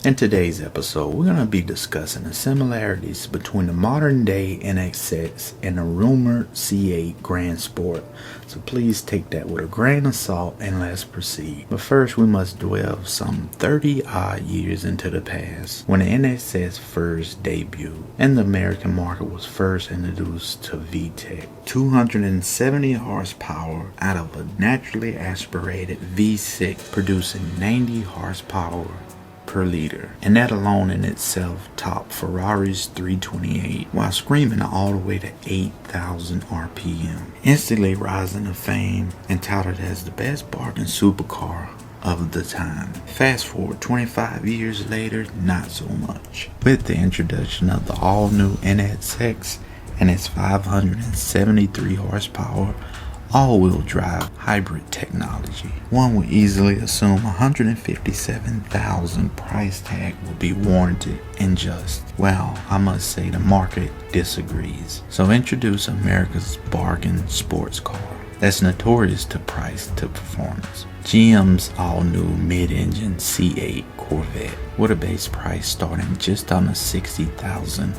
In today's episode, we're going to be discussing the similarities between the modern day NSX and the rumored C8 Grand Sport. So please take that with a grain of salt and let's proceed. But first, we must dwell some 30 odd years into the past when the NSX first debuted and the American market was first introduced to VTEC. 270 horsepower out of a naturally aspirated V6 producing 90 horsepower per liter, and that alone in itself topped Ferrari's 328 while screaming all the way to 8,000 RPM, instantly rising to fame and touted as the best bargain supercar of the time. Fast forward 25 years later, not so much. With the introduction of the all-new NSX and its 573 horsepower all-wheel drive hybrid technology, one would easily assume $157,000 price tag will be warranted and just. Well, I must say the market disagrees. So introduce America's bargain sports car that's notorious to price to performance. GM's all-new mid-engine C8 Corvette with a base price starting just under $60,000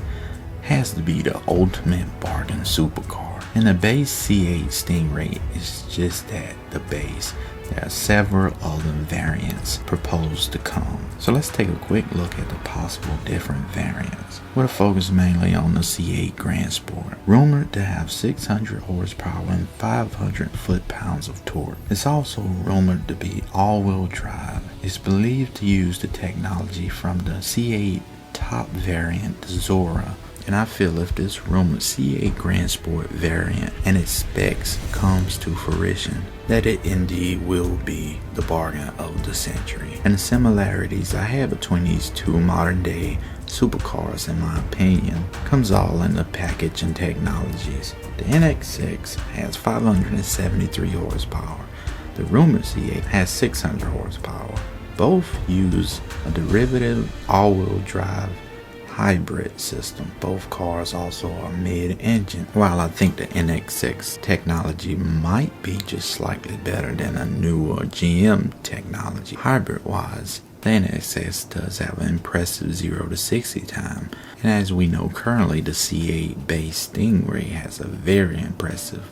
has to be the ultimate bargain supercar. And the base C8 Stingray is just that, the base. There are several other variants proposed to come. So let's take a quick look at the possible different variants. We'll focus mainly on the C8 Grand Sport, rumored to have 600 horsepower and 500 foot-pounds of torque. It's also rumored to be all-wheel drive. It's believed to use the technology from the C8 top variant, the Zora. And I feel if this rumored C8 Grand Sport variant and its specs comes to fruition, that it indeed will be the bargain of the century. And the similarities I have between these two modern day supercars, in my opinion, comes all in the package and technologies. The NSX has 573 horsepower. The rumored C8 has 600 horsepower. Both use a derivative all-wheel drive hybrid system. Both cars also are mid-engine. While I think the NSX technology might be just slightly better than a newer GM technology, hybrid-wise, the NSX does have an impressive 0 to 60 time, and as we know currently, the C8 base Stingray has a very impressive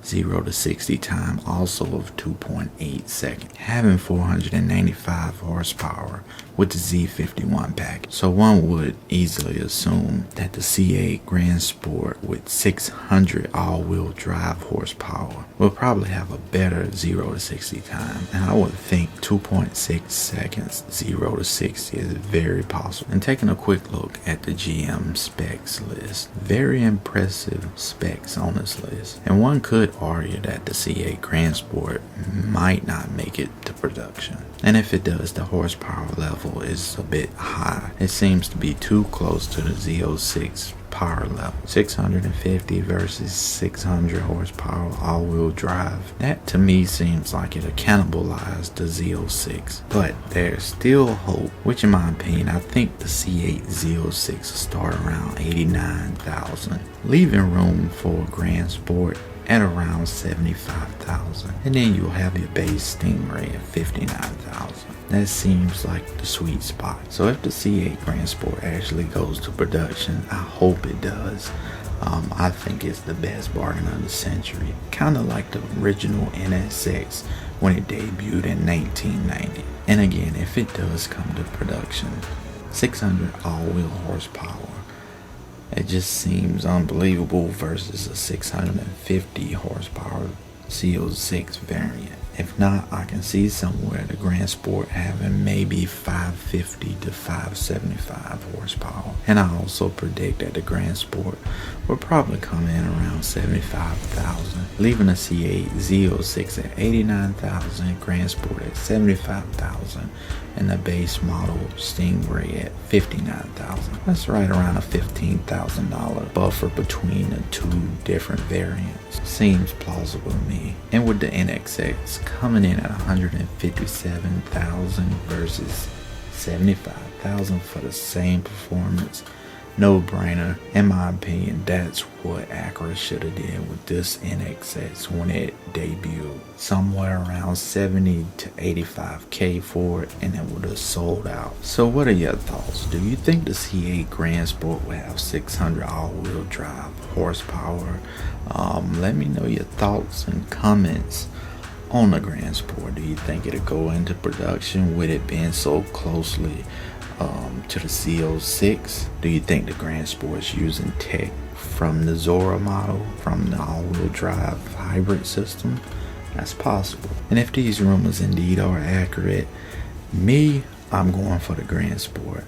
0 to 60 time also of 2.8 seconds, having 495 horsepower with the Z51 package. So one would easily assume that the C8 Grand Sport with 600 all-wheel drive horsepower will probably have a better 0 to 60 time, and I would think 2.6 seconds 0 to 60 is very possible. And taking a quick look at the GM specs list, very impressive specs on this list, and one could argue that the C8 Grand Sport might not make it to production. And if it does, the horsepower level is a bit high. It seems to be too close to the Z06 power level. 650 versus 600 horsepower all-wheel drive. That to me seems like it'll cannibalize the Z06. But there's still hope, which in my opinion, I think the C8 Z06 will start around 89,000, leaving room for a Grand Sport at around 75,000, and then you'll have your base Stingray at 59,000. That seems like the sweet spot. So if the C8 Grand Sport actually goes to production, I hope it does. I think it's the best bargain of the century, kind of like the original NSX when it debuted in 1990. And again, if it does come to production, 600 all-wheel horsepower, it just seems unbelievable versus a 650 horsepower CO6 variant. If not, I can see somewhere the Grand Sport having maybe 550 to 575 horsepower. And I also predict that the Grand Sport will probably come in around 75,000, leaving the C8 Z06 at 89,000, Grand Sport at 75,000, and the base model Stingray at 59,000. That's right around a $15,000 buffer between the two different variants. Seems plausible to me. And with the NSX coming in at 157,000 versus 75,000 for the same performance, No brainer. In my opinion, that's what Acura should have did with this NSX when it debuted. Somewhere around 70 to 85K for it, and it would have sold out. So what are your thoughts? Do you think the C8 Grand Sport will have 600 all-wheel drive horsepower? Let me know your thoughts and comments on the Grand Sport. Do you think it'll go into production with it being so closely to the CO6? Do you think the Grand Sport is using tech from the Zora model, from the all-wheel drive hybrid system? That's possible. And if these rumors indeed are accurate, I'm going for the Grand Sport.